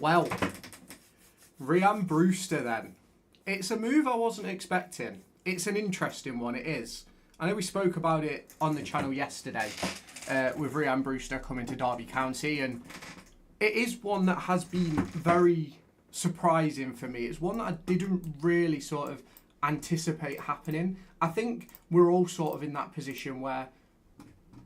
Well, Rhian Brewster then. It's a move I wasn't expecting. It's an interesting one, it is. I know we spoke about it on the channel yesterday with Rhian Brewster coming to Derby County, and it is one that has been very surprising for me. It's one that I didn't really sort of anticipate happening. I think we're all sort of in that position where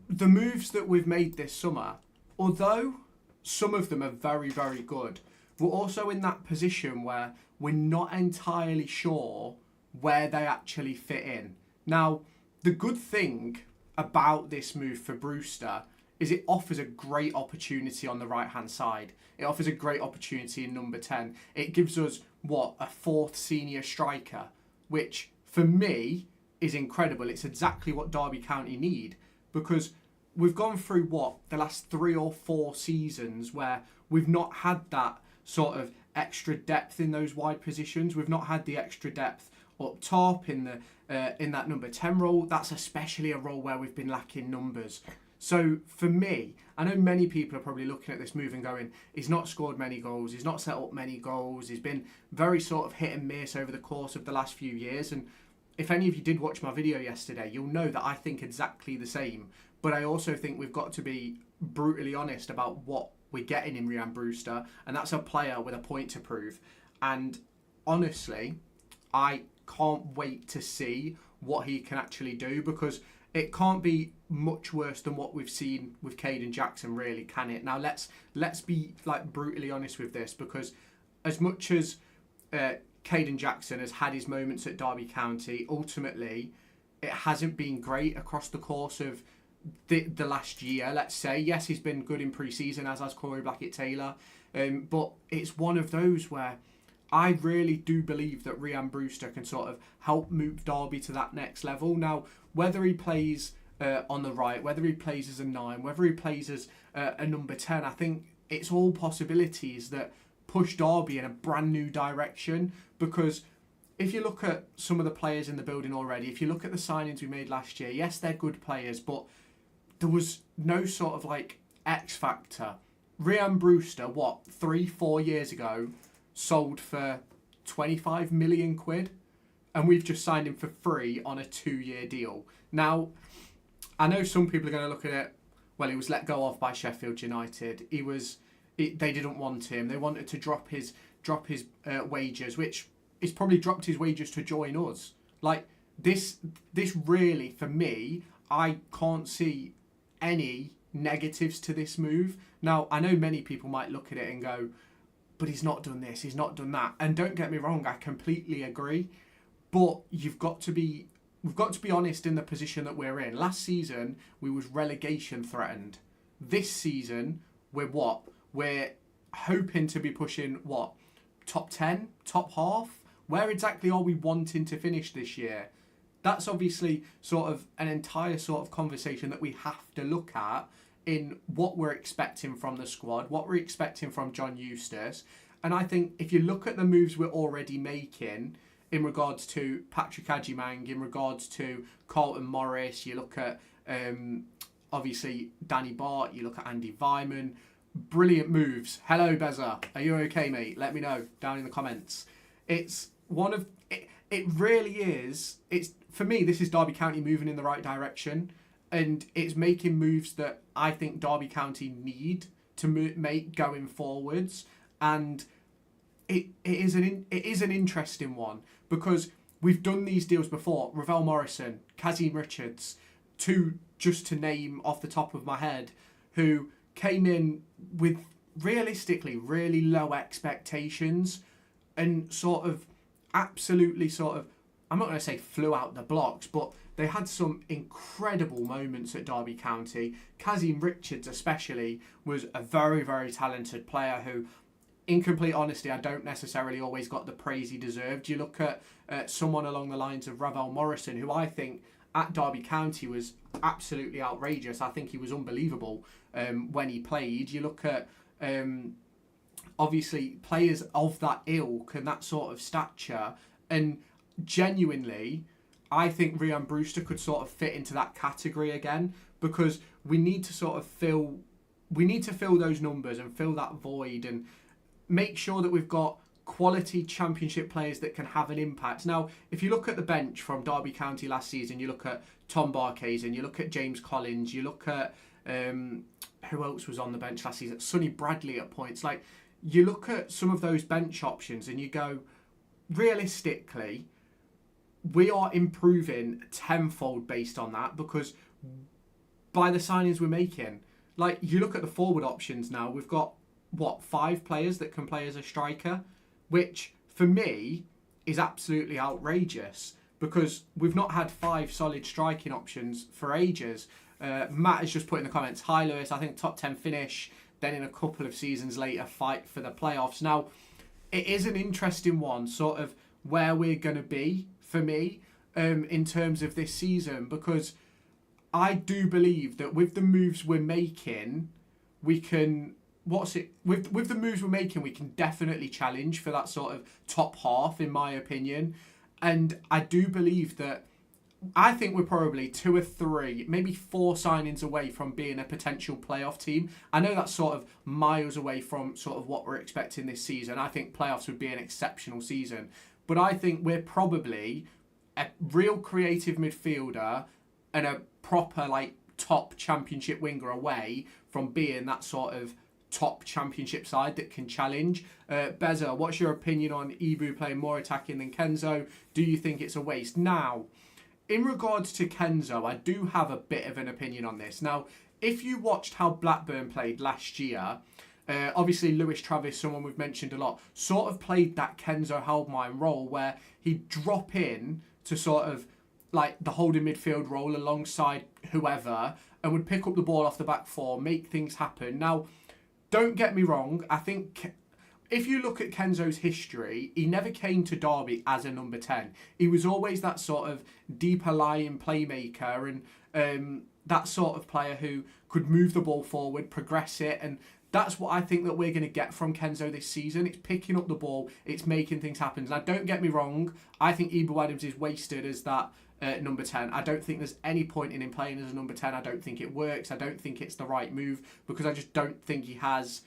the moves that we've made this summer, although some of them are very, very good, we're also in that position where we're not entirely sure where they actually fit in. Now, the good thing about this move for Brewster is it offers a great opportunity on the right-hand side. It offers a great opportunity in number 10. It gives us, a fourth senior striker, which for me is incredible. It's exactly what Derby County need, because we've gone through, the last 3 or 4 seasons where we've not had that sort of extra depth in those wide positions. We've not had the extra depth up top in that number 10 role. That's especially a role where we've been lacking numbers. So for me, I know many people are probably looking at this move and going, he's not scored many goals, he's not set up many goals, he's been very sort of hit and miss over the course of the last few years. And if any of you did watch my video yesterday, you'll know that I think exactly the same. But I also think we've got to be brutally honest about what we're getting in Rhian Brewster, and that's a player with a point to prove. And honestly, I can't wait to see what he can actually do, because it can't be much worse than what we've seen with Caden Jackson, really, can it? Now let's be brutally honest with this, because as much as Caden Jackson has had his moments at Derby County, ultimately it hasn't been great across the course of the last year, let's say. Yes, he's been good in pre-season, as has Corey Blackett-Taylor, but it's one of those where I really do believe that Rhian Brewster can sort of help move Derby to that next level. Now, whether he plays on the right, whether he plays as a 9, whether he plays as a number 10, I think it's all possibilities that push Derby in a brand new direction. Because if you look at some of the players in the building already, if you look at the signings we made last year, yes, they're good players, but there was no sort of X factor. Rhian Brewster, 3-4 years ago, sold for 25 million quid, and we've just signed him for free on a 2-year deal. Now, I know some people are going to look at it, he was let go of by Sheffield United. They didn't want him. They wanted to drop his wages, which he's probably dropped his wages to join us. This really, for me, I can't see any negatives to this move. Now, I know many people might look at it and go, but he's not done this, he's not done that. And don't get me wrong, I completely agree. But we've got to be honest in the position that we're in. Last season, we was relegation threatened. This season, we're hoping to be pushing top 10, top half. Where exactly are we wanting to finish this year? That's obviously sort of an entire sort of conversation that we have to look at in what we're expecting from the squad, what we're expecting from John Eustace. And I think if you look at the moves we're already making in regards to Patrick Agyemang, in regards to Carlton Morris, you look at obviously Danny Bart, you look at Andy Vyman, brilliant moves. Hello, Beza. Are you okay, mate? Let me know down in the comments. It's one of... It really is. For me, this is Derby County moving in the right direction, and it's making moves that I think Derby County need to make going forwards. And it is an interesting one, because we've done these deals before. Ravel Morrison, Kazim Richards, 2 just to name off the top of my head, who came in with realistically really low expectations and absolutely I'm not going to say flew out the blocks, but they had some incredible moments at Derby County. Kazim Richards especially was a very, very talented player who, in complete honesty, I don't necessarily always got the praise he deserved. You look at someone along the lines of Ravel Morrison, who I think at Derby County was absolutely outrageous. I think he was unbelievable when he played. You look at obviously players of that ilk and that sort of stature, and genuinely I think Rhian Brewster could sort of fit into that category again, because we need to fill those numbers and fill that void. And make sure that we've got quality championship players that can have an impact. Now, if you look at the bench from Derby County last season, you look at Tom Barkhazen, you look at James Collins, you look at who else was on the bench last season? Sonny Bradley at points. Like, you look at some of those bench options and you go, realistically, we are improving tenfold based on that, because by the signings we're making, like, you look at the forward options now, we've got, 5 players that can play as a striker, which for me is absolutely outrageous, because we've not had 5 solid striking options for ages. Matt has just put in the comments, hi Lewis, I think top 10 finish, then in a couple of seasons later fight for the playoffs. Now, it is an interesting one, sort of where we're going to be for me in terms of this season, because I do believe that with the moves we're making, we can... With the moves we're making, we can definitely challenge for that sort of top half, in my opinion. And I do believe that, I think we're probably 2 or 3, maybe 4 signings away from being a potential playoff team. I know that's sort of miles away from sort of what we're expecting this season. I think playoffs would be an exceptional season. But I think we're probably a real creative midfielder and a proper, like, top championship winger away from being that sort of top championship side that can challenge. Beza, what's your opinion on Ibu playing more attacking than Kenzo? Do you think it's a waste? Now, in regards to Kenzo, I do have a bit of an opinion on this. Now, if you watched how Blackburn played last year, obviously Lewis Travis, someone we've mentioned a lot, sort of played that Kenzo Holdmine role where he'd drop in to sort of like the holding midfield role alongside whoever and would pick up the ball off the back four, make things happen. Now, don't get me wrong, I think if you look at Kenzo's history, he never came to Derby as a number 10. He was always that sort of deeper lying playmaker and that sort of player who could move the ball forward, progress it, and that's what I think that we're going to get from Kenzo this season. It's picking up the ball, it's making things happen. Now, don't get me wrong, I think Ibu Adams is wasted as that number 10. I don't think there's any point in him playing as a number 10. I don't think it works. I don't think it's the right move, because I just don't think he has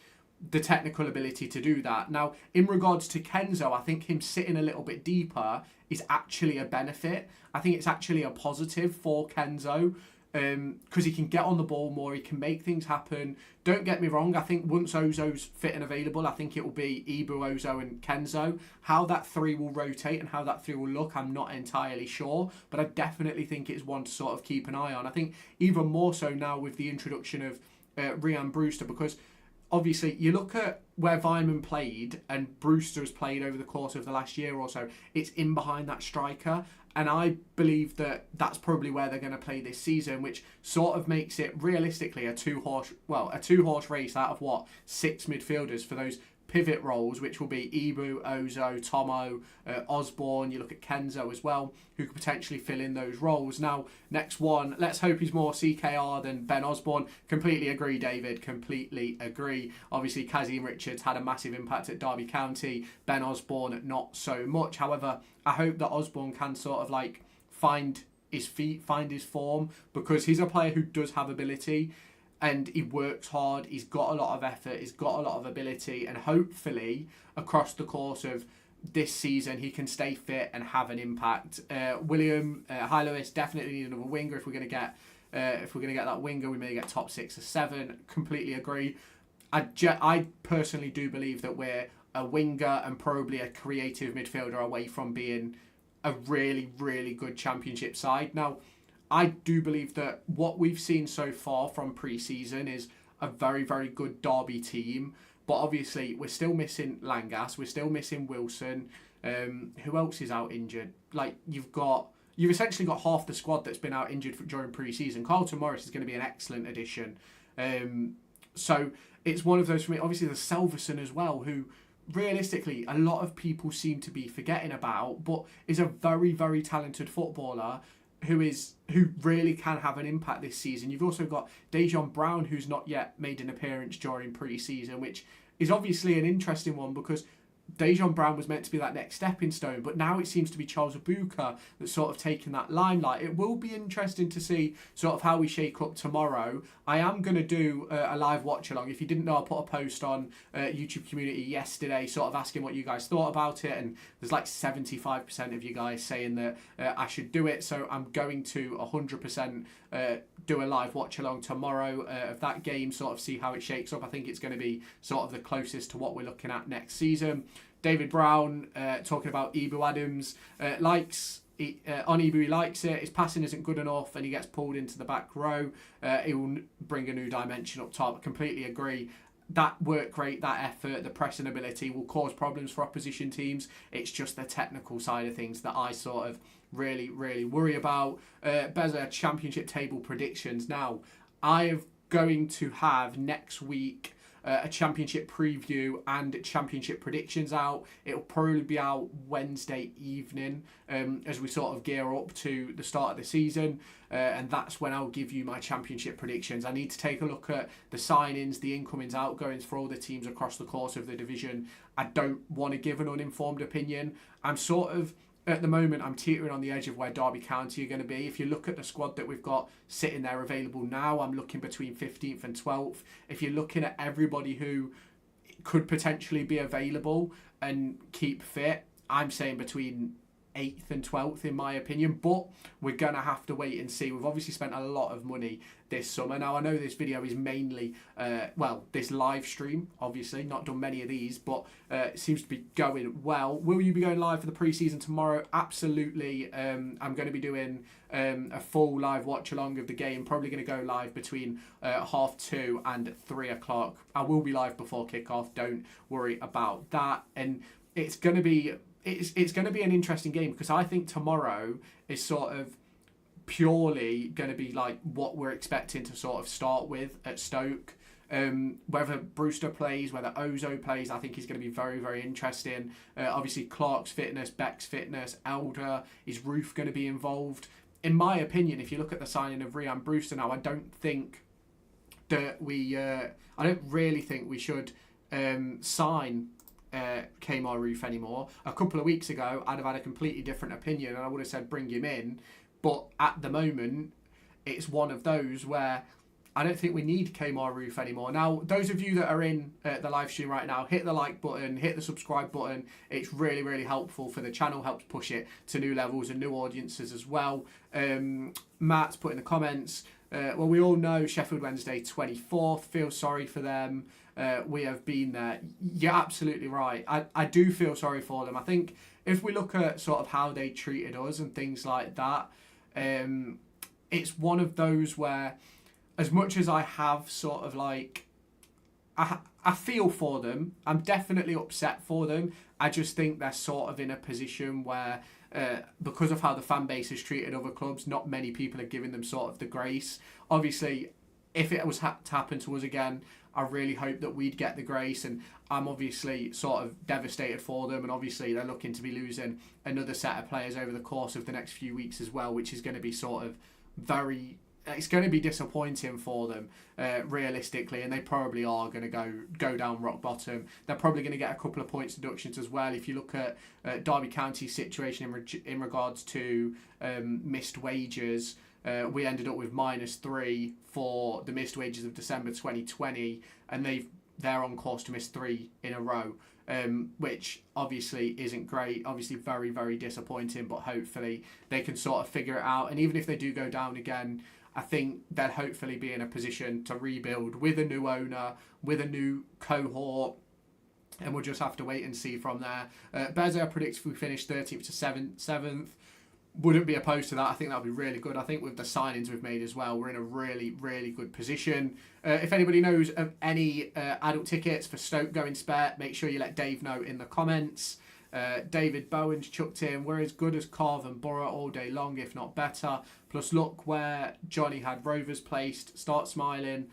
the technical ability to do that. Now, in regards to Kenzo, I think him sitting a little bit deeper is actually a benefit. I think it's actually a positive for Kenzo, because he can get on the ball more, he can make things happen. Don't get me wrong, I think once Ozo's fit and available, I think it will be Ibu, Ozo and Kenzo. How that 3 will rotate and how that 3 will look, I'm not entirely sure, but I definitely think it's one to sort of keep an eye on. I think even more so now with the introduction of Rhian Brewster, because obviously you look at where Weimann played and Brewster has played over the course of the last year or so, it's in behind that striker. And I believe that that's probably where they're going to play this season, which sort of makes it realistically a two-horse race out of 6 midfielders for those pivot roles, which will be Ibu, Ozo, Tomo, Osborne. You look at Kenzo as well, who could potentially fill in those roles. Now, next one, let's hope he's more CKR than Ben Osborne. Completely agree, David. Completely agree. Obviously, Kazim Richards had a massive impact at Derby County. Ben Osborne, not so much. However, I hope that Osborne can sort of like find his feet, find his form, because he's a player who does have ability. And he works hard, he's got a lot of effort, he's got a lot of ability, and hopefully across the course of this season he can stay fit and have an impact. William, hi Lewis, definitely need another winger. If we're going to get that winger, we may get top 6 or 7. Completely agree. I personally do believe that we're a winger and probably a creative midfielder away from being a really, really good championship side. Now, I do believe that what we've seen so far from pre-season is a very, very good Derby team. But obviously, we're still missing Langas. We're still missing Wilson. Who else is out injured? Like, you've essentially got half the squad that's been out injured during pre-season. Carlton Morris is going to be an excellent addition. So it's one of those for me. Obviously, there's Selverson as well, who realistically a lot of people seem to be forgetting about, but is a very, very talented footballer who really can have an impact this season. You've also got Dejon Brown, who's not yet made an appearance during pre-season, which is obviously an interesting one, because Dejan Brown was meant to be that next stepping stone, but now it seems to be Charles Abuka that's sort of taken that limelight. It will be interesting to see sort of how we shake up tomorrow. I am going to do a live watch along. If you didn't know, I put a post on YouTube community yesterday sort of asking what you guys thought about it, and there's like 75% of you guys saying that I should do it, so I'm going to 100% do a live watch along tomorrow of that game, sort of see how it shakes up. I think it's going to be sort of the closest to what we're looking at next season. David Brown talking about Ibu Adams likes on Ibu, he likes it. His passing isn't good enough, and he gets pulled into the back row. He will bring a new dimension up top. I completely agree. That work rate, that effort, the pressing ability will cause problems for opposition teams. It's just the technical side of things that I sort of really worry about. Beza, championship table predictions. Now, I'm going to have next week a championship preview and championship predictions out. It'll probably be out Wednesday evening as we sort of gear up to the start of the season, and that's when I'll give you my championship predictions. I need to take a look at the signings, the incomings, outgoings for all the teams across the course of the division. I don't want to give an uninformed opinion. I'm sort of, at the moment, I'm teetering on the edge of where Derby County are going to be. If you look at the squad that we've got sitting there available now, I'm looking between 15th and 12th. If you're looking at everybody who could potentially be available and keep fit, I'm saying between 8th and 12th in my opinion, but we're going to have to wait and see. We've obviously spent a lot of money this summer. Now, I know this video is mainly, this live stream, obviously, not done many of these, but it seems to be going well. Will you be going live for the pre-season tomorrow? Absolutely. I'm going to be doing a full live watch along of the game, probably going to go live between 2:30 and 3 o'clock. I will be live before kickoff, don't worry about that. And it's going to be an interesting game, because I think tomorrow is sort of purely going to be like what we're expecting to sort of start with at Stoke. Whether Brewster plays, whether Ozo plays, I think is going to be very interesting. Obviously Clark's fitness, Beck's fitness, Elder, is Roof going to be involved? In my opinion, if you look at the signing of Rhian Brewster now, I don't really think we should sign Kmar Roof anymore. A couple of weeks ago, I'd have had a completely different opinion, and I would have said bring him in. But at the moment, it's one of those where I don't think we need Kmar Roof anymore. Now, those of you that are in the live stream right now, hit the like button, hit the subscribe button. It's really helpful for the channel, helps push it to new levels and new audiences as well. Matt's put in the comments, well, we all know Sheffield Wednesday 24th, feel sorry for them. We have been there. You're absolutely right. I do feel sorry for them. I think if we look at sort of how they treated us and things like that, it's one of those where, as much as I have sort of like, I feel for them, I'm definitely upset for them. I just think they're sort of in a position where, because of how the fan base has treated other clubs, not many people are giving them sort of the grace. Obviously, if it was to happen to us again, I really hope that we'd get the grace, and I'm obviously sort of devastated for them, and obviously they're looking to be losing another set of players over the course of the next few weeks as well, which is going to be sort of it's going to be disappointing for them, realistically, and they probably are going to go down rock bottom. They're probably going to get a couple of points deductions as well. If you look at Derby County's situation in regards to missed wages, we ended up with -3 for the missed wages of December 2020, and they're on course to miss 3 in a row, which obviously isn't great. Obviously very disappointing, but hopefully they can sort of figure it out. And even if they do go down again, I think they'll hopefully be in a position to rebuild with a new owner, with a new cohort, and we'll just have to wait and see from there. Beza predicts if we finish 13th to 7th. Wouldn't be opposed to that. I think that would be really good. I think with the signings we've made as well, we're in a really good position. If anybody knows of any adult tickets for Stoke going spare, make sure you let Dave know in the comments. David Bowen's chucked in, we're as good as Carve and Borough all day long, if not better. Plus look where Johnny had Rovers placed. Start smiling.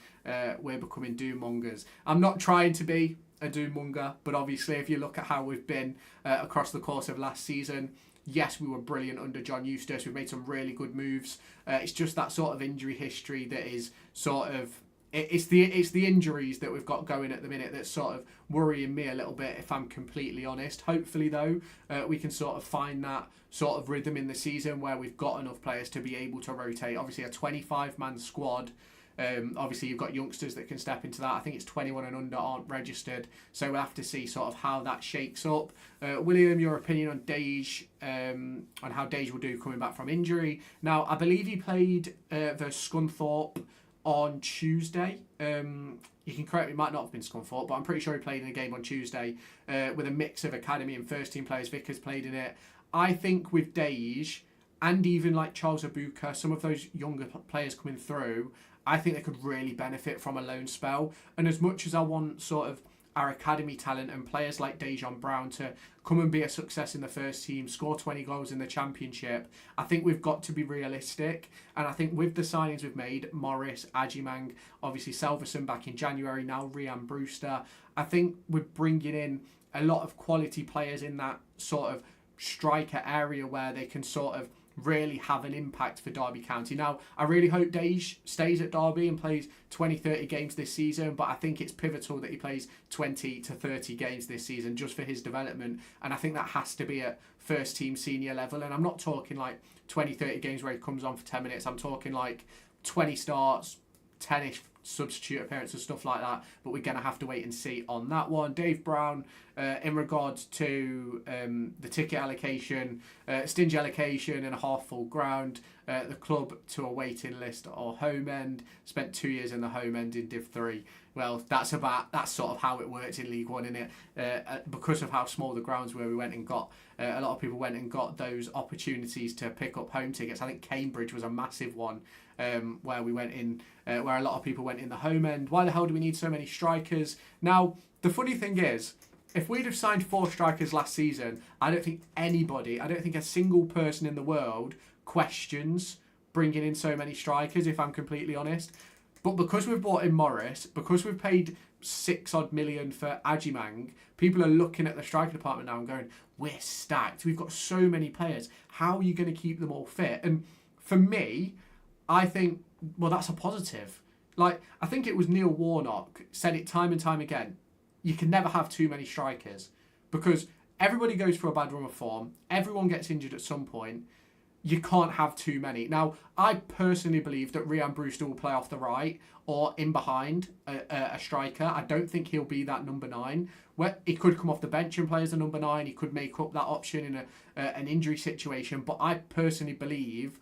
We're becoming doommongers. I'm not trying to be a doommonger, but obviously if you look at how we've been across the course of last season, yes, we were brilliant under John Eustace. We've made some really good moves. It's just that sort of injury history that is sort of it's the injuries that we've got going at the minute that's sort of worrying me a little bit, if I'm completely honest. Hopefully, though, we can sort of find that sort of rhythm in the season where we've got enough players to be able to rotate. Obviously, a 25-man squad. Obviously, you've got youngsters that can step into that. I think it's 21 and under aren't registered, so we'll have to see sort of how that shakes up. William, your opinion on Dage, on how Dage will do coming back from injury. Now, I believe he played versus Scunthorpe on Tuesday. You can correct me, it might not have been Scunthorpe, but I'm pretty sure he played in a game on Tuesday with a mix of academy and first team players. Vickers played in it. I think with Dage and even like Charles Abuka, some of those younger players coming through, I think they could really benefit from a loan spell. And as much as I want sort of our academy talent and players like Dejan Brown to come and be a success in the first team, score 20 goals in the championship, I think we've got to be realistic. And I think with the signings we've made, Morris, Ajimang, obviously Selverson back in January, now Rhian Brewster, I think we're bringing in a lot of quality players in that sort of striker area where they can sort of really have an impact for Derby County. Now, I really hope Dage stays at Derby and plays 20-30 games this season, but I think it's pivotal that he plays 20 to 30 games this season just for his development, and I think that has to be at first team senior level. And I'm not talking like 20-30 games where he comes on for 10 minutes. I'm talking like 20 starts, 10-ish substitute appearances, stuff like that, but we're going to have to wait and see on that one. Dave Brown, in regards to the ticket allocation, stingy allocation and a half full ground, the club to a waiting list or home end, spent 2 years in the home end in Div 3. Well, that's sort of how it works in League One, isn't it? Because of how small the grounds were, we went and got a lot of people went and got those opportunities to pick up home tickets. I think Cambridge was a massive one, where we went in, where a lot of people went in the home end. Why the hell do we need so many strikers? Now, the funny thing is, if we'd have signed 4 strikers last season, I don't think a single person in the world questions bringing in so many strikers, if I'm completely honest. But because we've brought in Morris, because we've paid 6 odd million for Ajimang, people are looking at the striker department now and going, we're stacked. We've got so many players. How are you going to keep them all fit? And for me, I think, well, that's a positive. Like, I think it was Neil Warnock said it time and time again. You can never have too many strikers because everybody goes through a bad run of form. Everyone gets injured at some point. You can't have too many. Now, I personally believe that Rhian Brewster will play off the right or in behind a striker. I don't think he'll be that number 9. Where he could come off the bench and play as a number 9. He could make up that option in an injury situation. But I personally believe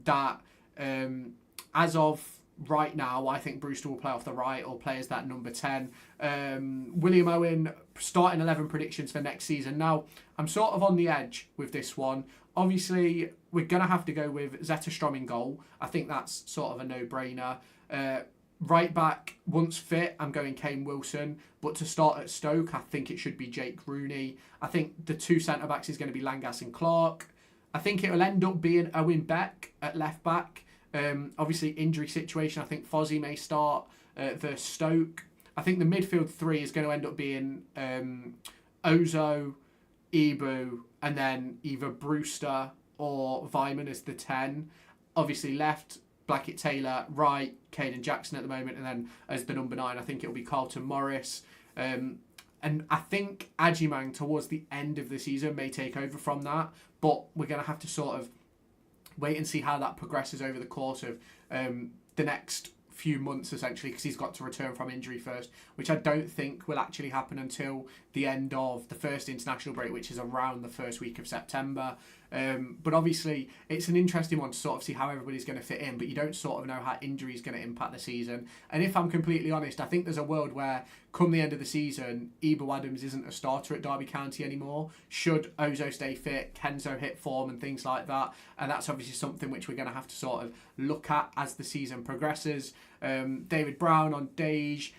that as of right now, I think Brewster will play off the right or play as that number 10. William Owen, starting 11 predictions for next season. Now, I'm sort of on the edge with this one. Obviously, we're going to have to go with Zetterstrom in goal. I think that's sort of a no-brainer. Right back, once fit, I'm going Kane Wilson. But to start at Stoke, I think it should be Jake Rooney. I think the 2 centre-backs is going to be Langas and Clark. I think it will end up being Owen Beck at left back. Obviously, injury situation. I think Fozzie may start versus Stoke. I think the midfield 3 is going to end up being Ozo, Ibu, and then either Brewster or Vyman as the 10. Obviously, left, Blackett Taylor, right, Caden Jackson at the moment, and then as the number 9, I think it'll be Carlton Morris. And I think Ajimang towards the end of the season may take over from that, but we're going to have to sort of wait and see how that progresses over the course of the next few months, essentially, because he's got to return from injury first, which I don't think will actually happen until the end of the first international break, which is around the first week of September. But obviously, it's an interesting one to sort of see how everybody's going to fit in, but you don't sort of know how injury is going to impact the season. And if I'm completely honest, I think there's a world where, come the end of the season, Ibu Adams isn't a starter at Derby County anymore. Should Ozo stay fit, Kenzo hit form and things like that. And that's obviously something which we're going to have to sort of look at as the season progresses. David Brown on Dage.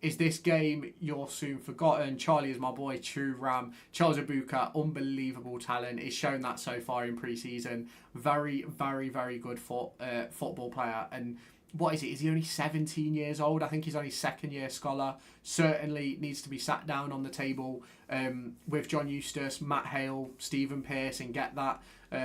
Is this game you're soon forgotten? Charlie is my boy, true Ram. Charles Abuka, unbelievable talent. He's shown that so far in pre-season. Very, very, very good football player. And what is it? Is he only 17 years old? I think he's only second-year scholar. Certainly needs to be sat down on the table with John Eustace, Matt Hale, Stephen Pearce, and get that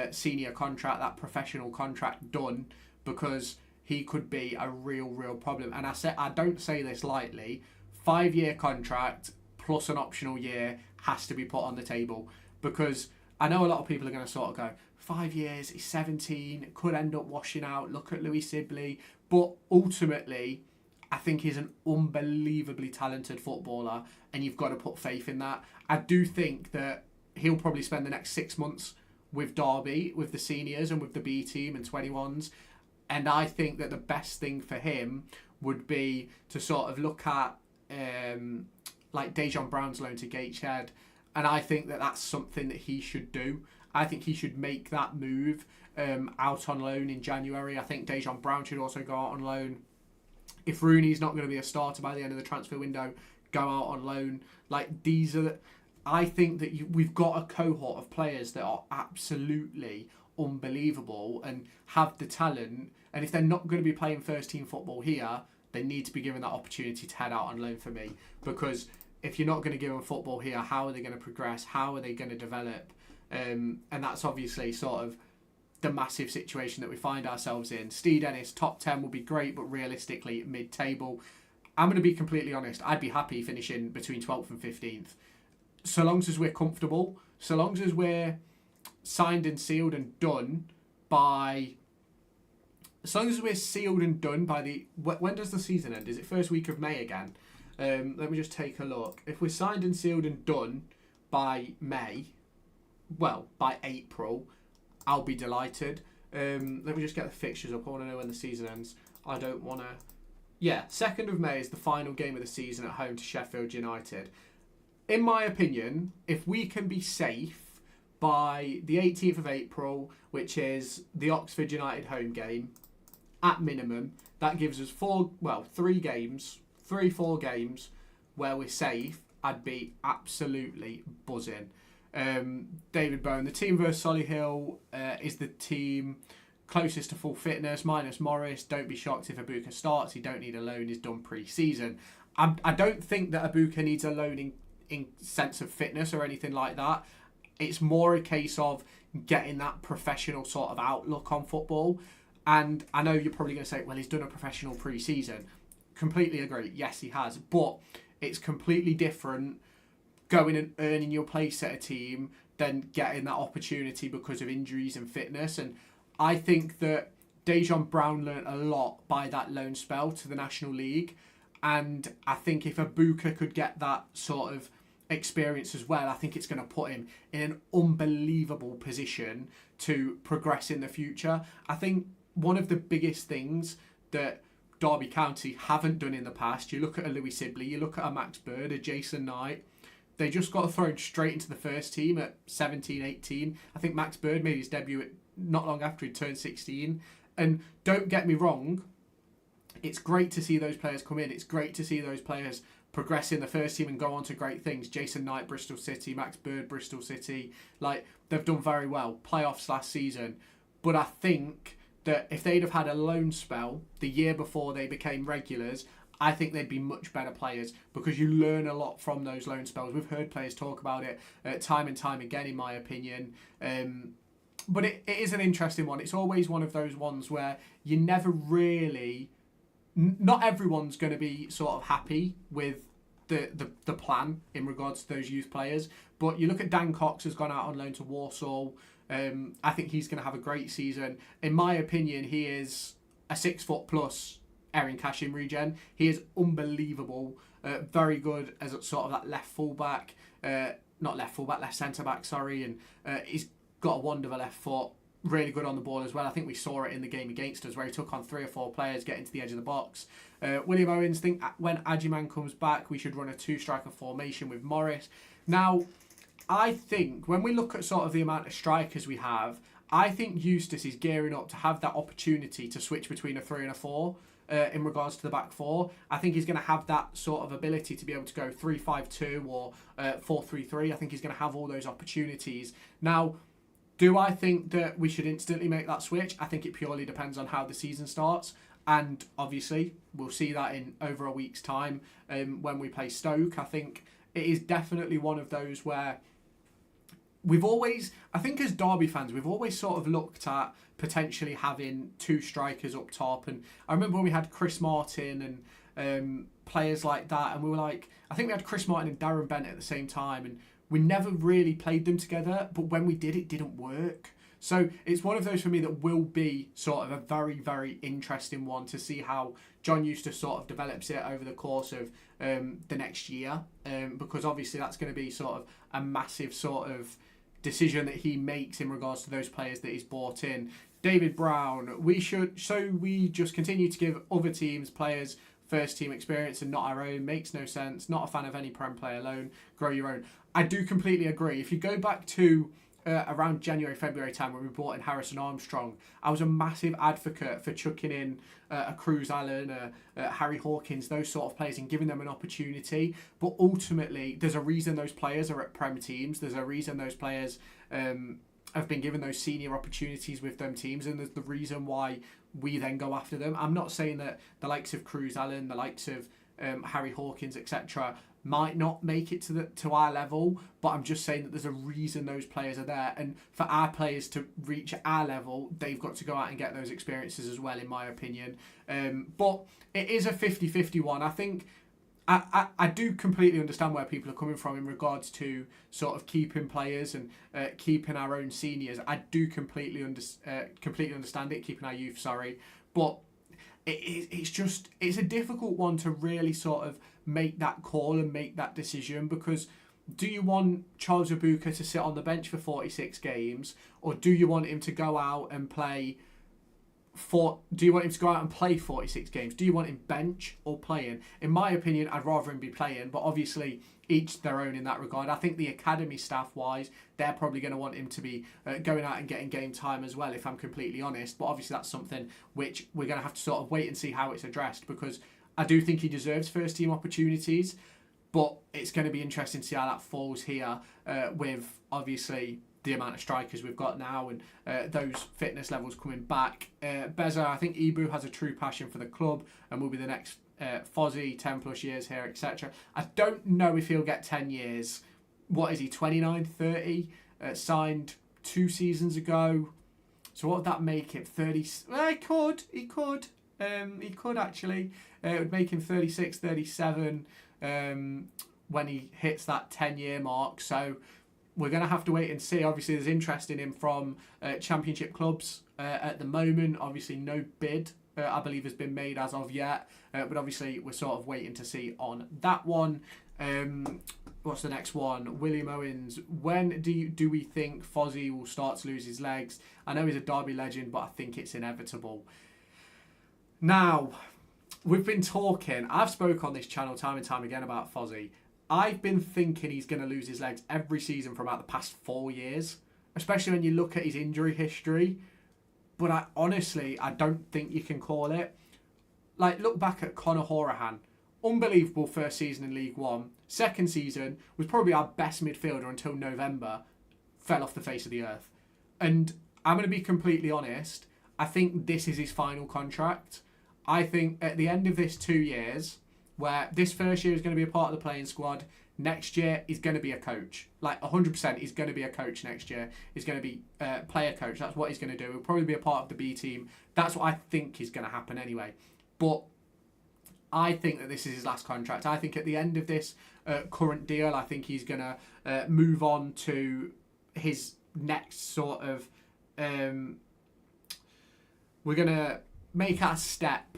senior contract, that professional contract done, because he could be a real problem. And I don't say this lightly. 5-year contract plus an optional year has to be put on the table, because I know a lot of people are going to sort of go, 5 years, he's 17, it could end up washing out. Look at Louis Sibley. But ultimately, I think he's an unbelievably talented footballer, and you've got to put faith in that. I do think that he'll probably spend the next 6 months with Derby, with the seniors and with the B team and 21s. And I think that the best thing for him would be to sort of look at like Dejan Brown's loan to Gateshead. And I think that that's something that he should do. I think he should make that move out on loan in January. I think Dejan Brown should also go out on loan. If Rooney's not going to be a starter by the end of the transfer window, go out on loan. Like, these are... I think that we've got a cohort of players that are absolutely unbelievable and have the talent. And if they're not going to be playing first team football here, they need to be given that opportunity to head out on loan for me. Because if you're not going to give them football here, how are they going to progress? How are they going to develop? And that's obviously sort of the massive situation that we find ourselves in. Steve Dennis, top 10 would be great, but realistically, mid-table. I'm going to be completely honest. I'd be happy finishing between 12th and 15th. So long as we're comfortable, so long as we're signed and sealed and done by... So long as we're sealed and done by the... When does the season end? Is it first week of May again? Let me just take a look. If we're signed and sealed and done by May, well, by April, I'll be delighted. Let me just get the fixtures up. I want to know when the season ends. I don't want to... Yeah, 2nd of May is the final game of the season at home to Sheffield United. In my opinion, if we can be safe by the 18th of April, which is the Oxford United home game, at minimum, that gives us 4 games where we're safe. I'd be absolutely buzzing. David Bowen, the team versus Solihull is the team closest to full fitness, minus Morris. Don't be shocked if Abuka starts. He don't need a loan. He's done pre-season. I don't think that Abuka needs a loan in sense of fitness or anything like that. It's more a case of getting that professional sort of outlook on football. And I know you're probably going to say, well, he's done a professional pre-season. Completely agree. Yes, he has. But it's completely different going and earning your place at a team than getting that opportunity because of injuries and fitness. And I think that Dejan Brown learnt a lot by that loan spell to the National League. And I think if Abuka could get that sort of experience as well, I think it's going to put him in an unbelievable position to progress in the future. I think one of the biggest things that Derby County haven't done in the past, you look at a Louis Sibley, you look at a Max Bird, a Jason Knight, they just got thrown straight into the first team at 17, 18. I think Max Bird made his debut not long after he turned 16. And don't get me wrong, it's great to see those players come in. It's great to see those players progress in the first team and go on to great things. Jason Knight, Bristol City, Max Bird, Bristol City. Like, they've done very well. Playoffs last season. But I think that if they'd have had a loan spell the year before they became regulars, I think they'd be much better players, because you learn a lot from those loan spells. We've heard players talk about it time and time again, in my opinion. But it is an interesting one. It's always one of those ones where you never really... Not everyone's going to be sort of happy with the plan in regards to those youth players. But you look at Dan Cox, has gone out on loan to Walsall. I think he's going to have a great season. In my opinion, he is a 6 foot plus Erin Cashim regen. He is unbelievable. Very good as sort of that left fullback. Left centre back, sorry. And he's got a wand of a left foot. Really good on the ball as well. I think we saw it in the game against us where he took on 3 or 4 players, getting to the edge of the box. William Owens, think when Ajiman comes back, we should run a 2-striker formation with Morris. Now, I think when we look at sort of the amount of strikers we have, I think Eustace is gearing up to have that opportunity to switch between a 3 and a 4 in regards to the back 4. I think he's going to have that sort of ability to be able to go 3-5-2 or 4-3-3. I think he's going to have all those opportunities. Now, do I think that we should instantly make that switch? I think it purely depends on how the season starts. And obviously, we'll see that in over a week's time when we play Stoke. I think it is definitely one of those where we've always, I think as Derby fans, we've always sort of looked at potentially having two strikers up top. And I remember when we had Chris Martin and players like that, and we were like, I think we had Chris Martin and Darren Bent at the same time, and we never really played them together, but when we did, it didn't work. So it's one of those for me that will be sort of a very, very interesting one to see how John Eustace sort of develops it over the course of the next year, because obviously that's going to be sort of a massive sort of decision that he makes in regards to those players that he's brought in. David Brown, we just continue to give other teams players first team experience and not our own. Makes no sense. Not a fan of any Prem player alone. Grow your own. I do completely agree. If you go back to around January, February time when we brought in Harrison Armstrong, I was a massive advocate for chucking in a Cruz Allen, Harry Hawkins, those sort of players, and giving them an opportunity. But ultimately, there's a reason those players are at Prem teams. There's a reason those players have been given those senior opportunities with them teams, and there's the reason why we then go after them. I'm not saying that the likes of Cruz Allen, the likes of Harry Hawkins, etc., might not make it to our level, but I'm just saying that there's a reason those players are there, and for our players to reach our level, they've got to go out and get those experiences as well, in my opinion. But it is a 50-50 one. I think I do completely understand where people are coming from in regards to sort of keeping players and keeping our own seniors. I do completely understand it, keeping our youth, but it's a difficult one to really sort of make that call and make that decision, because do you want Charles Ibuka to sit on the bench for 46 games, or do you want him to go out and play 46 games? Do you want him bench or playing? In my opinion, I'd rather him be playing, but obviously each their own in that regard. I think the academy staff wise, they're probably going to want him to be going out and getting game time as well, if I'm completely honest. But obviously that's something which we're going to have to sort of wait and see how it's addressed, because I do think he deserves first team opportunities, but it's going to be interesting to see how that falls here with obviously the amount of strikers we've got now and those fitness levels coming back. Beza, I think Ibu has a true passion for the club and will be the next Fozzie, 10 plus years here, etc. I don't know if he'll get 10 years. What is he, 29, 30? Signed 2 seasons ago. So what would that make him? 30? He could actually. It would make him 36, 37 when he hits that 10-year mark. So we're going to have to wait and see. Obviously, there's interest in him from championship clubs at the moment. Obviously, no bid, I believe, has been made as of yet. But obviously, we're sort of waiting to see on that one. What's the next one? William Owens. When do we think Fozzie will start to lose his legs? I know he's a Derby legend, but I think it's inevitable. Now, we've been talking. I've spoke on this channel time and time again about Fozzie. I've been thinking he's going to lose his legs every season for about the past 4 years, especially when you look at his injury history. But I don't think you can call it. Like, look back at Conor Hourihane. Unbelievable first season in League One. Second season was probably our best midfielder until November. Fell off the face of the earth. And I'm going to be completely honest. I think this is his final contract. I think at the end of this 2 years, where this first year is going to be a part of the playing squad, next year he's going to be a coach. Like 100% he's going to be a coach next year. He's going to be a player coach. That's what he's going to do. He'll probably be a part of the B team. That's what I think is going to happen anyway. But I think that this is his last contract. I think at the end of this current deal, I think he's going to move on to his next sort of... we're going to make our step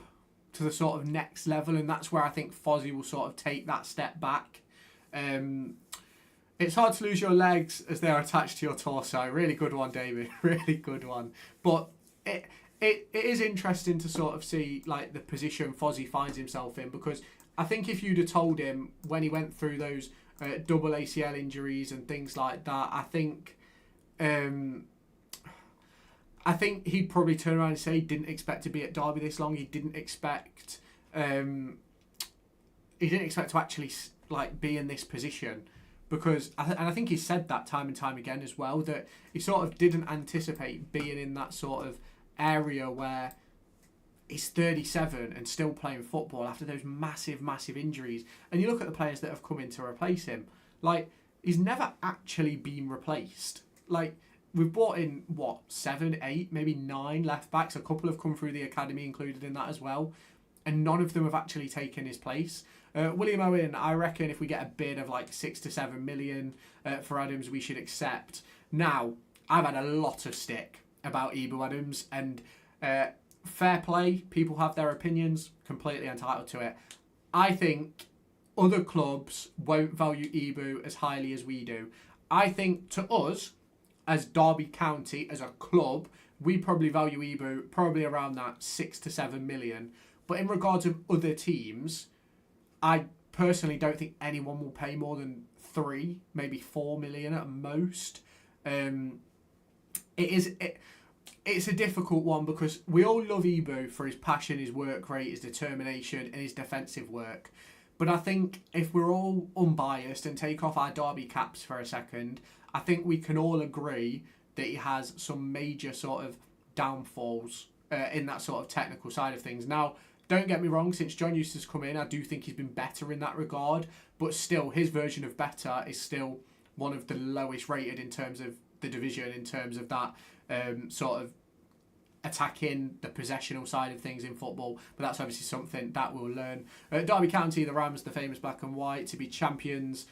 to the sort of next level, and that's where I think Fozzie will sort of take that step back. It's hard to lose your legs as they're attached to your torso. Really good one, David. Really good one. But it is interesting to sort of see like the position Fozzie finds himself in, because I think if you'd have told him when he went through those double ACL injuries and things like that, I think he'd probably turn around and say he didn't expect to be at Derby this long. He didn't expect to actually like be in this position, because I think he said that time and time again as well, that he sort of didn't anticipate being in that sort of area where he's 37 and still playing football after those massive injuries. And you look at the players that have come in to replace him, like he's never actually been replaced. Like, we've brought in, 7, 8, maybe 9 left-backs. A couple have come through the academy included in that as well. And none of them have actually taken his place. William Owen, I reckon if we get a bid of like 6 to 7 million for Adams, we should accept. Now, I've had a lot of stick about Ibu Adams, and fair play, people have their opinions, completely entitled to it. I think other clubs won't value Ibu as highly as we do. I think to us, as Derby County, as a club, we probably value Ibu probably around that 6 to 7 million. But in regards of other teams, I personally don't think anyone will pay more than 3, maybe 4 million at most. It's a difficult one because we all love Ibu for his passion, his work rate, his determination and his defensive work. But I think if we're all unbiased and take off our Derby caps for a second, I think we can all agree that he has some major sort of downfalls in that sort of technical side of things. Now, don't get me wrong, since John Eustace come in, I do think he's been better in that regard. But still, his version of better is still one of the lowest rated in terms of the division, in terms of that sort of attacking the possessional side of things in football. But that's obviously something that we'll learn. Derby County, the Rams, the famous black and white, to be champions.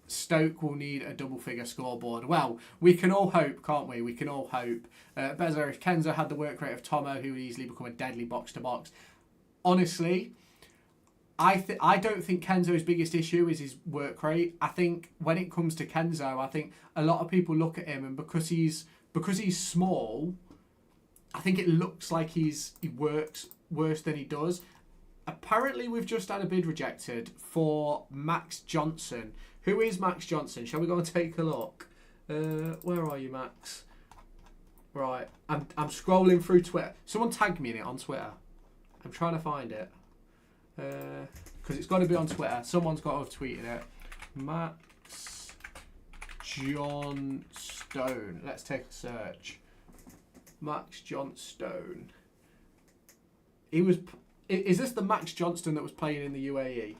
Stoke will need a double-figure scoreboard. Well, we can all hope, can't we? We can all hope. Bezer, if Kenzo had the work rate of Tomo, who would easily become a deadly box-to-box. Honestly, I don't think Kenzo's biggest issue is his work rate. I think when it comes to Kenzo, I think a lot of people look at him, and because he's small, I think it looks like he works worse than he does. Apparently, we've just had a bid rejected for Max Johnson. Who is Max Johnson? Shall we go and take a look? Where are you, Max? Right, I'm scrolling through Twitter. Someone tagged me in it on Twitter. I'm trying to find it. Because it's got to be on Twitter. Someone's got to have tweeted it. Max Johnstone. Let's take a search. Max Johnstone. He was... Is this the Max Johnston that was playing in the UAE?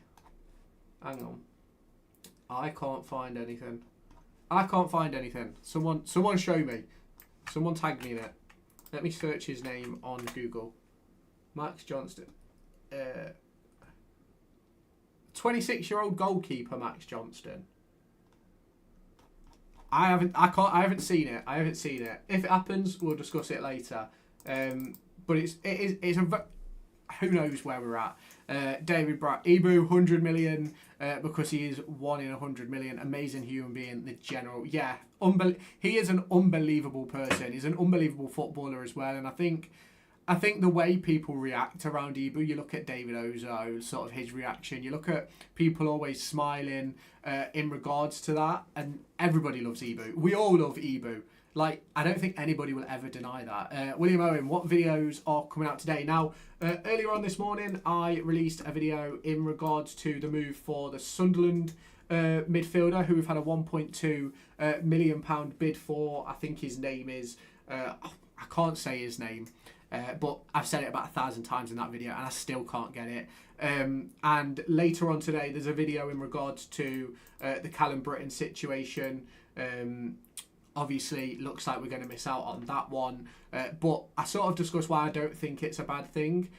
Hang on. I can't find anything. Someone show me. Someone tag me in it. Let me search his name on Google. Max Johnston. 26-year-old goalkeeper Max Johnston. I haven't seen it. If it happens, we'll discuss it later. But it's a... Who knows where we're at? David Bratt, Ibu, 100 million because he is 1 in 100 million. Amazing human being, the general. Yeah, he is an unbelievable person. He's an unbelievable footballer as well. And I think the way people react around Ibu, you look at David Ozo, sort of his reaction. You look at people always smiling in regards to that. And everybody loves Ibu. We all love Ibu. Like, I don't think anybody will ever deny that. William Owen, what videos are coming out today? Now, earlier on this morning, I released a video in regards to the move for the Sunderland midfielder, who we've had a £1.2 million bid for. I think his name is... I can't say his name, but I've said it about 1,000 times in that video, and I still can't get it. And later on today, there's a video in regards to the Callum Britton situation. Obviously, looks like we're going to miss out on that one. But I sort of discussed why I don't think it's a bad thing.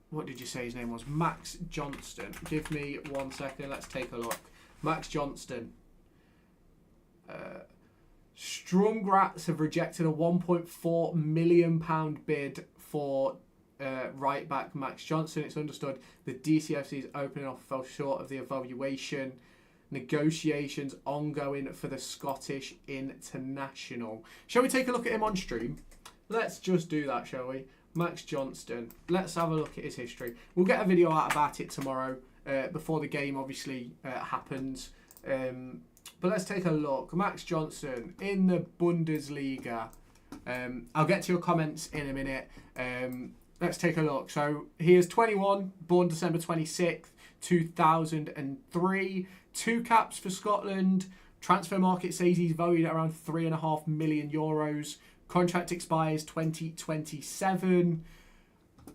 What did you say his name was? Max Johnston. Give me 1 second. Let's take a look. Max Johnston. Strumgrats have rejected a £1.4 million bid for right back Max Johnson. It's understood the DCFC's opening offer fell short of the evaluation. Negotiations ongoing for the Scottish international. Shall we take a look at him on stream? Let's just do that, shall we? Max Johnston. Let's have a look at his history. We'll get a video out about it tomorrow before the game obviously happens. But let's take a look. Max Johnston in the Bundesliga. I'll get to your comments in a minute. Let's take a look. So he is 21, born December 26th, 2003. 2 caps for Scotland. Transfer market says he's valued at around €3.5 million. Contract expires 2027.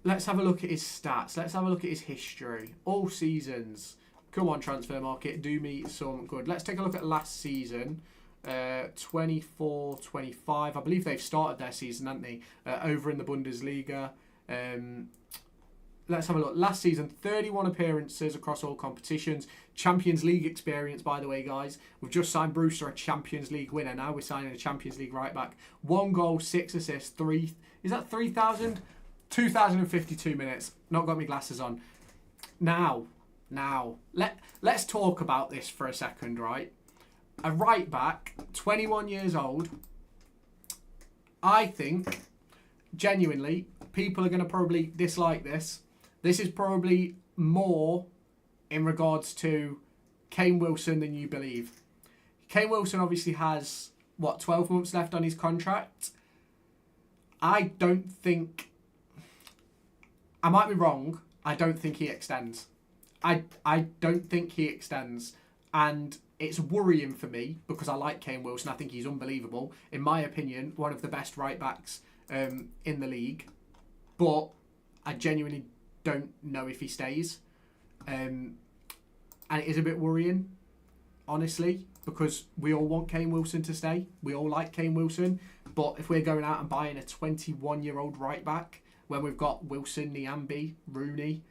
Let's have a look at his stats. Let's have a look at his history. All seasons. Come on, transfer market, do me some good. Let's take a look at last season. 24-25. I believe they've started their season, haven't they? Over in the Bundesliga. Let's have a look. Last season, 31 appearances across all competitions. Champions League experience, by the way, guys. We've just signed Brewster, a Champions League winner. Now we're signing a Champions League right back. 1 goal, 6 assists, 3... Is that 3,000? 2,052 minutes. Not got my glasses on. Now, let's talk about this for a second, right? A right back, 21 years old. I think, genuinely, people are going to probably dislike this. This is probably more in regards to Kane Wilson than you believe. Kane Wilson obviously has, 12 months left on his contract. I don't think... I might be wrong. I don't think he extends. I don't think he extends. And it's worrying for me because I like Kane Wilson. I think he's unbelievable. In my opinion, one of the best right backs in the league. But I genuinely don't know if he stays. And it is a bit worrying, honestly, because we all want Kane Wilson to stay. We all like Kane Wilson. But if we're going out and buying a 21-year-old right back when we've got Wilson, Niambi, Rooney,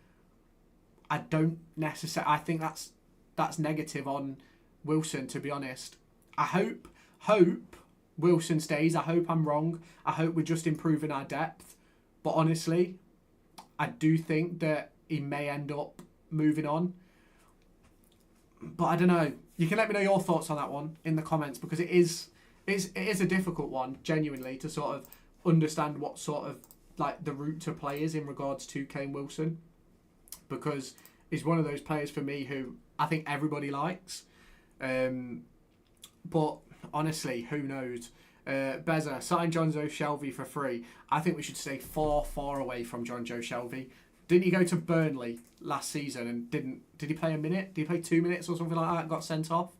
I don't necessarily... I think that's negative on Wilson, to be honest. I hope Wilson stays. I hope I'm wrong. I hope we're just improving our depth. But honestly, I do think that he may end up moving on. But I don't know. You can let me know your thoughts on that one in the comments, because it is a difficult one, genuinely, to sort of understand what sort of like the route to play is in regards to Kane Wilson, because he's one of those players for me who I think everybody likes. But honestly, who knows? Beza, sign John Joe Shelvey for free. I think we should stay far away from John Joe Shelvey. Didn't he go to Burnley last season and did he play a minute? Did he play 2 minutes or something like that? Got sent off.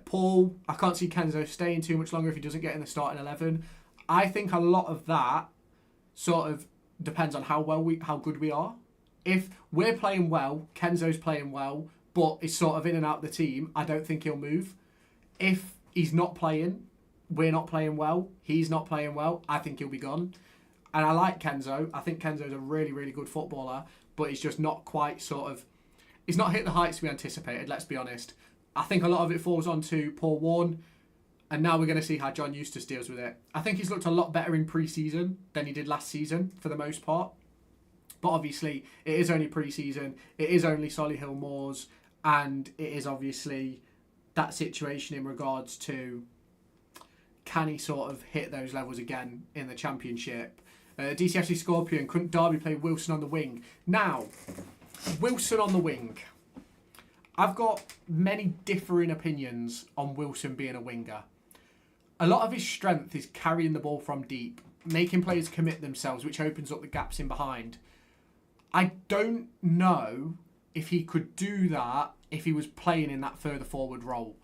Paul, I can't see Kenzo staying too much longer if he doesn't get in the starting 11. I think a lot of that sort of depends on how good we are. If we're playing well, Kenzo's playing well, but is sort of in and out the team, I don't think he'll move. If he's not playing, we're not playing well, he's not playing well, I think he'll be gone. And I like Kenzo. I think Kenzo's a really, really good footballer, but he's just not quite he's not hit the heights we anticipated, let's be honest. I think a lot of it falls onto Paul Warne, and now we're going to see how John Eustace deals with it. I think he's looked a lot better in pre-season than he did last season, for the most part. But obviously, it is only pre-season, it is only Solihull Moors, and it is obviously that situation in regards to can he sort of hit those levels again in the Championship. DCFC Scorpion, couldn't Derby play Wilson on the wing? Now, Wilson on the wing. I've got many differing opinions on Wilson being a winger. A lot of his strength is carrying the ball from deep, making players commit themselves, which opens up the gaps in behind. I don't know if he could do that if he was playing in that further forward role,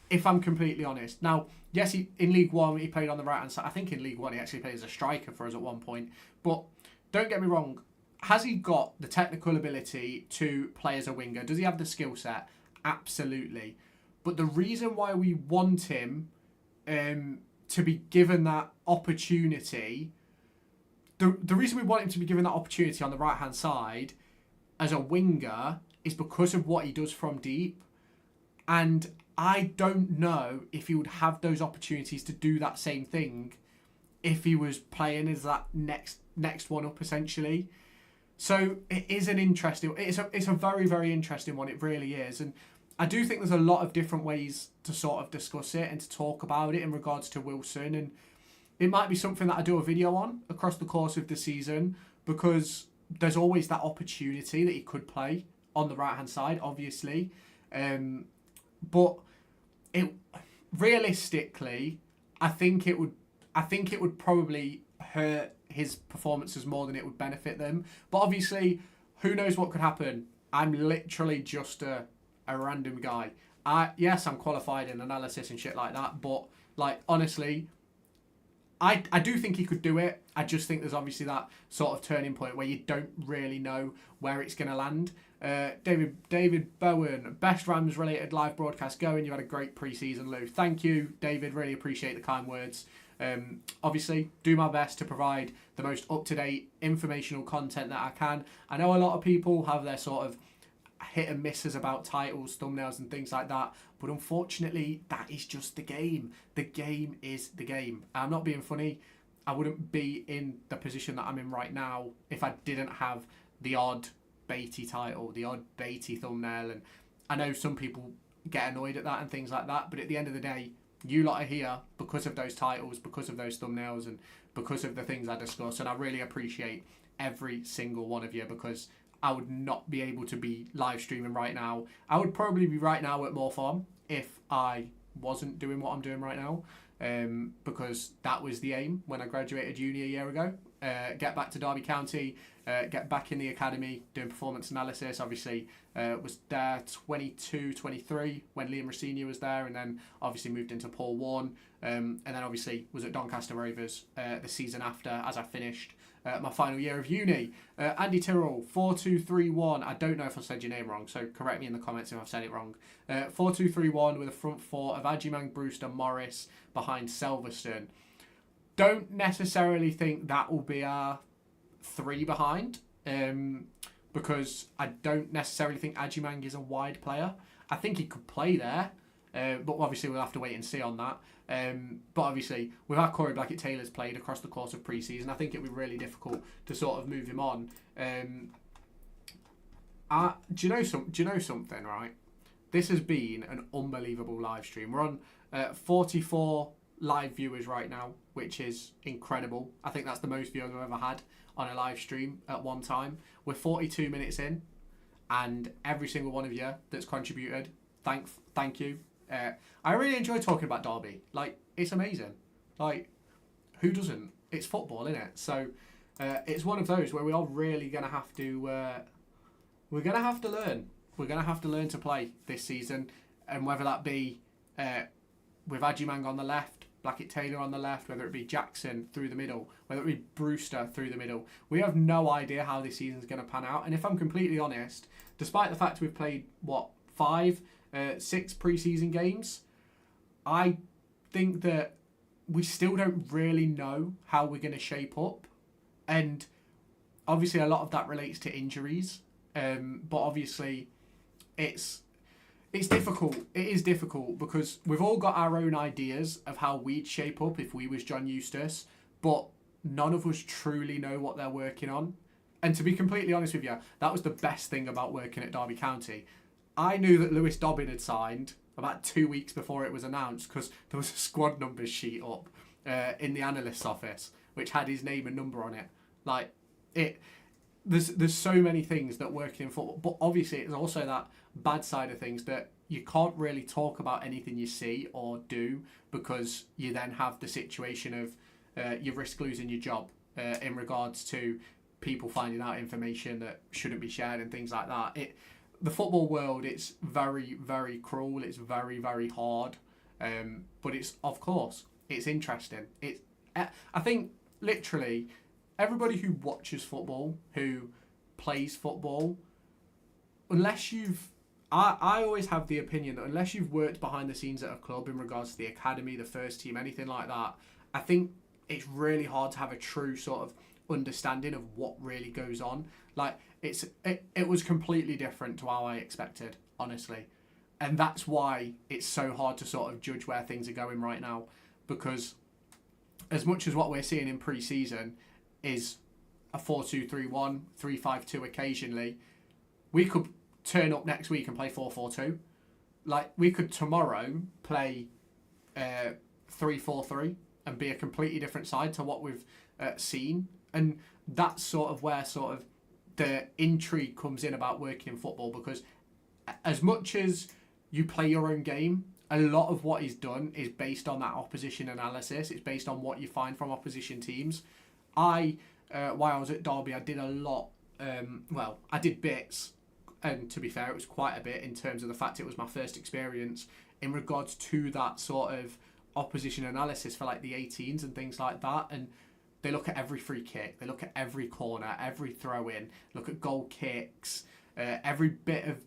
if I'm completely honest. Now, yes, in League One, he played on the right-hand side. I think in League One, he actually played as a striker for us at one point. But don't get me wrong, has he got the technical ability to play as a winger? Does he have the skill set? Absolutely. But the reason why we want him to be given that opportunity, the reason we want him to be given that opportunity on the right-hand side as a winger is because of what he does from deep. And I don't know if he would have those opportunities to do that same thing if he was playing as that next one up, essentially. So it is an interesting... It's a very, very interesting one. It really is. And I do think there's a lot of different ways to sort of discuss it and to talk about it in regards to Wilson. And it might be something that I do a video on across the course of the season, because there's always that opportunity that he could play on the right-hand side, obviously. But realistically, I think it would probably hurt his performances more than it would benefit them. But obviously, who knows what could happen? I'm literally just a random guy. Yes, I'm qualified in analysis and shit like that, but like honestly, I do think he could do it. I just think there's obviously that sort of turning point where you don't really know where it's going to land. David Bowen, best Rams related live broadcast going. You had a great pre-season, Lou. Thank you, David. Really appreciate the kind words. Obviously, do my best to provide the most up-to-date informational content that I can. I know a lot of people have their sort of hit and misses about titles, thumbnails and things like that, but unfortunately that is just the game. The game is the game. I'm not being funny. I wouldn't be in the position that I'm in right now if I didn't have the odd baity title, the odd baity thumbnail, and I know some people get annoyed at that and things like that, but at the end of the day, you lot are here because of those titles, because of those thumbnails, and because of the things I discuss, and I really appreciate every single one of you, because I would not be able to be live streaming right now. I would probably be right now at More Farm if I wasn't doing what I'm doing right now, because that was the aim when I graduated uni a year ago. Get back to Derby County, get back in the academy, doing performance analysis. Obviously, was there 22, 23 when Liam Rossini was there, and then obviously moved into Paul Warne, and then obviously was at Doncaster Rovers the season after as I finished my final year of uni. Andy Tyrrell, 4231. I don't know if I said your name wrong, so correct me in the comments if I've said it wrong. 4231 with a front four of Rhian Brewster, Morris behind Selveston. Don't necessarily think that will be our three behind, because I don't necessarily think Ajimang is a wide player. I think he could play there, but obviously we'll have to wait and see on that. But obviously, with how Corey Blackett-Taylor's played across the course of pre-season, I think it'd be really difficult to sort of move him on. Do you know something, right? This has been an unbelievable live stream. We're on 44 live viewers right now, which is incredible. I think that's the most viewers I've ever had on a live stream at one time. We're 42 minutes in, and every single one of you that's contributed, thank you. I really enjoy talking about Derby. Like, it's amazing. Like, who doesn't? It's football, isn't it? So it's one of those where we are really gonna have to we're gonna have to learn. We're gonna have to learn to play this season, and whether that be with Ajimang on the left, Blackett-Taylor on the left, whether it be Jackson through the middle, whether it be Brewster through the middle. We have no idea how this season's going to pan out. And if I'm completely honest, despite the fact we've played, 6 pre-season games, I think that we still don't really know how we're going to shape up. And obviously a lot of that relates to injuries. But obviously it's difficult. It is difficult because we've all got our own ideas of how we'd shape up if we was John Eustace, but none of us truly know what they're working on. And to be completely honest with you, that was the best thing about working at Derby County. I knew that Lewis Dobbin had signed about 2 weeks before it was announced because there was a squad numbers sheet up in the analyst's office which had his name and number on it. Like, there's so many things that work in football, but obviously it's also that bad side of things that you can't really talk about anything you see or do because you then have the situation of you risk losing your job in regards to people finding out information that shouldn't be shared and things like that. The football world, it's very, very cruel. It's very, very hard, but it's, of course, it's interesting. I think literally everybody who watches football, who plays football, unless you've... I always have the opinion that unless you've worked behind the scenes at a club in regards to the academy, the first team, anything like that, I think it's really hard to have a true sort of understanding of what really goes on. Like, it was completely different to how I expected, honestly. And that's why it's so hard to sort of judge where things are going right now, because as much as what we're seeing in pre-season is a 4-2-3-1, 3-5-2 occasionally, we could turn up next week and play 4-4-2. Like, we could tomorrow play 3-4-3 and be a completely different side to what we've seen. And that's sort of where sort of the intrigue comes in about working in football, because as much as you play your own game, a lot of what is done is based on that opposition analysis. It's based on what you find from opposition teams. While I was at Derby, I did a lot. I did bits, and to be fair, it was quite a bit in terms of the fact it was my first experience in regards to that sort of opposition analysis for like the 18s and things like that. And they look at every free kick, they look at every corner, every throw in, look at goal kicks, every bit of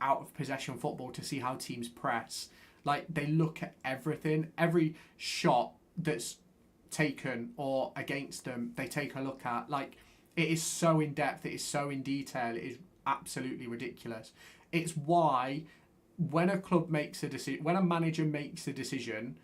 out of possession football to see how teams press. Like, they look at everything, every shot that's taken or against them, they take a look at. Like, it is so in depth, it is so in detail, it is absolutely ridiculous. It's why when a club makes a decision, when a manager makes a decision,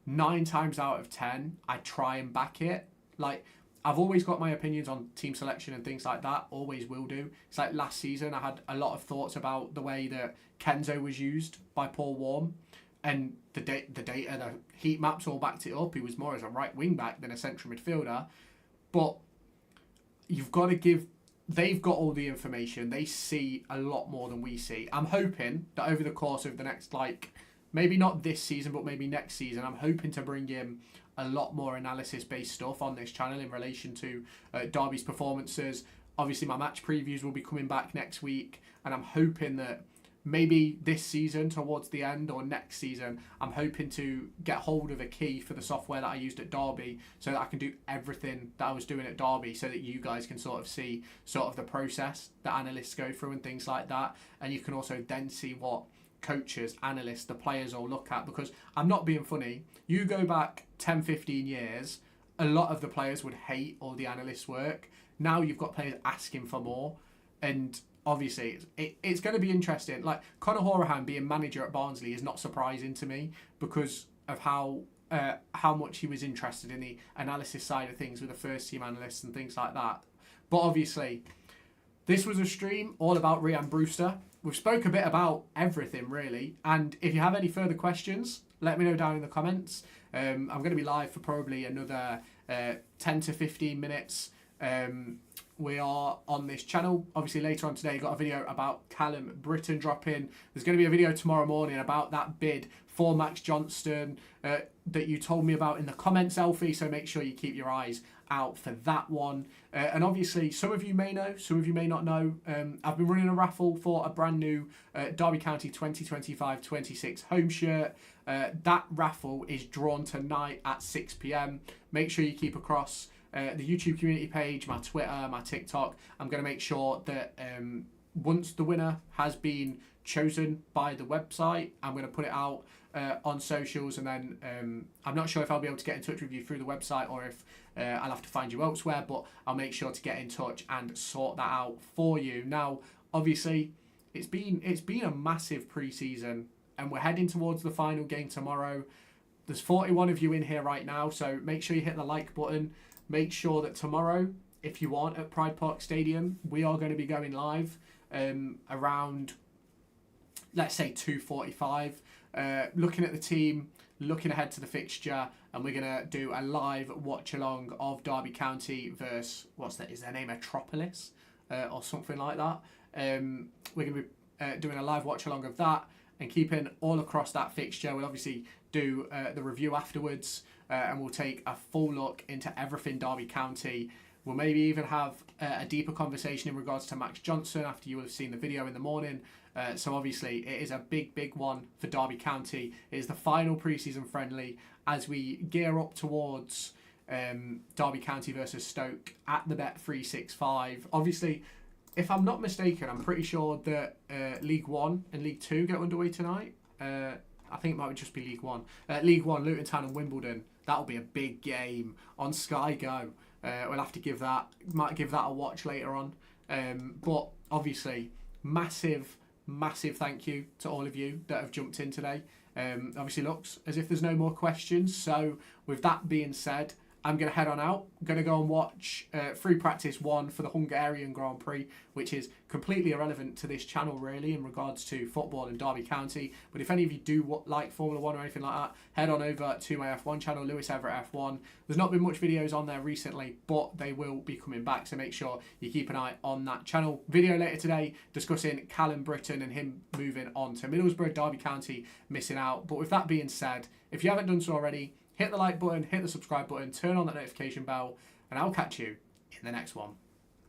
9 times out of 10, I try and back it. Like, I've always got my opinions on team selection and things like that, always will do. It's like last season, I had a lot of thoughts about the way that Kenzo was used by Paul Warm, and the data, the heat maps all backed it up. He was more as a right wing back than a central midfielder. But you've got to give, they've got all the information. They see a lot more than we see. I'm hoping that over the course of the next, like, maybe not this season, but maybe next season, I'm hoping to bring in a lot more analysis-based stuff on this channel in relation to Derby's performances. Obviously, my match previews will be coming back next week, and I'm hoping that maybe this season, towards the end, or next season, I'm hoping to get hold of a key for the software that I used at Derby so that I can do everything that I was doing at Derby, so that you guys can sort of see sort of the process that analysts go through and things like that. And you can also then see what coaches, analysts, the players all look at. Because I'm not being funny, you go back 10, 15 years, a lot of the players would hate all the analysts' work. Now you've got players asking for more, and obviously it's going to be interesting. Like, Conor Hourihane being manager at Barnsley is not surprising to me because of how much he was interested in the analysis side of things with the first team analysts and things like that. But obviously, this was a stream all about Rhian Brewster. We've spoke a bit about everything, really. And if you have any further questions, let me know down in the comments. I'm going to be live for probably another 10 to 15 minutes. We are on this channel. Obviously, later on today, got a video about Callum Britton dropping. There's going to be a video tomorrow morning about that bid for Max Johnston that you told me about in the comments, Alfie. So make sure you keep your eyes out for that one. And obviously, some of you may know, some of you may not know. I've been running a raffle for a brand new Derby County 2025-26 home shirt. That raffle is drawn tonight at 6 p.m. Make sure you keep across the YouTube community page, my Twitter, my TikTok. I'm going to make sure that once the winner has been chosen by the website, I'm going to put it out on socials, and then I'm not sure if I'll be able to get in touch with you through the website or if I'll have to find you elsewhere, but I'll make sure to get in touch and sort that out for you. Now, obviously, it's been a massive pre-season, and we're heading towards the final game tomorrow. There's 41 of you in here right now, so make sure you hit the like button. Make sure that tomorrow, if you aren't at Pride Park Stadium, we are going to be going live around, let's say, 2:45. Looking at the team, looking ahead to the fixture, and we're going to do a live watch-along of Derby County versus, what's that, is their name Metropolis or something like that. We're going to be doing a live watch-along of that and keeping all across that fixture. We'll obviously do the review afterwards, and we'll take a full look into everything Derby County. We'll maybe even have a deeper conversation in regards to Max Johnson after you will have seen the video in the morning. So obviously it is a big one for Derby County. It is the final pre-season friendly as we gear up towards Derby County versus Stoke at the Bet365. Obviously, if I'm not mistaken, I'm pretty sure that League One and League Two get underway tonight. I think it might just be League One. League One, Luton Town and Wimbledon. That'll be a big game on Sky Go. We'll have to might give that a watch later on. But obviously, massive thank you to all of you that have jumped in today. Obviously looks as if there's no more questions. So with that being said, I'm going to head on out. I'm going to go and watch free practice 1 for the Hungarian Grand Prix, which is completely irrelevant to this channel, really, in regards to football and Derby County. But if any of you do like Formula 1 or anything like that, head on over to my F1 channel, Lewis Everett F1. There's not been much videos on there recently, but they will be coming back, so make sure you keep an eye on that channel. Video later today discussing Callum Britton and him moving on to Middlesbrough, Derby County missing out. But with that being said, if you haven't done so already, hit the like button, hit the subscribe button, turn on that notification bell, and I'll catch you in the next one.